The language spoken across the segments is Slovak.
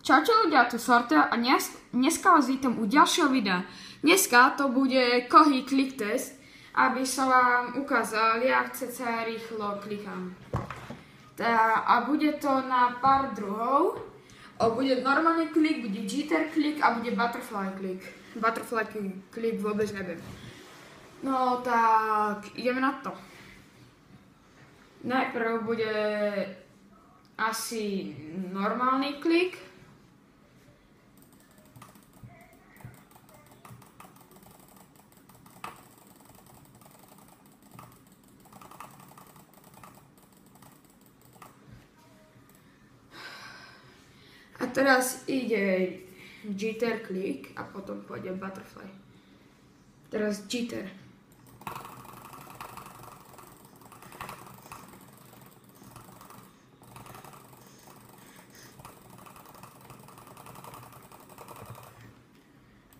Čaute ľudia, tu Sorta a dneska vás vítam u ďalšieho videa. Dneska to bude kohý klik test, aby som vám ukázal, jak sa rýchlo klikám. A bude to na pár druhov. Bude normálny klik, bude jitter klik a bude butterfly klik. Butterfly klik vôbec neviem. No tak, ideme na to. Najprv bude asi normálny klik. A teraz ide jitter klik a potom pôjde butterfly. Teraz jitter.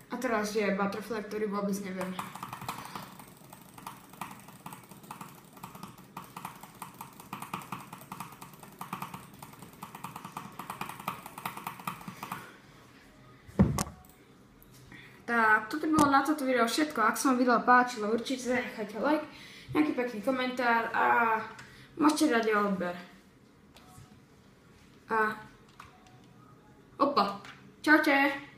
A teraz je butterfly, ktorý vôbec neviem. Tak, toto bolo na toto video všetko. Ak sa vám video páčilo, určite zanechajte like, nejaký pekný komentár a môžete dať odber. A opa, čaute.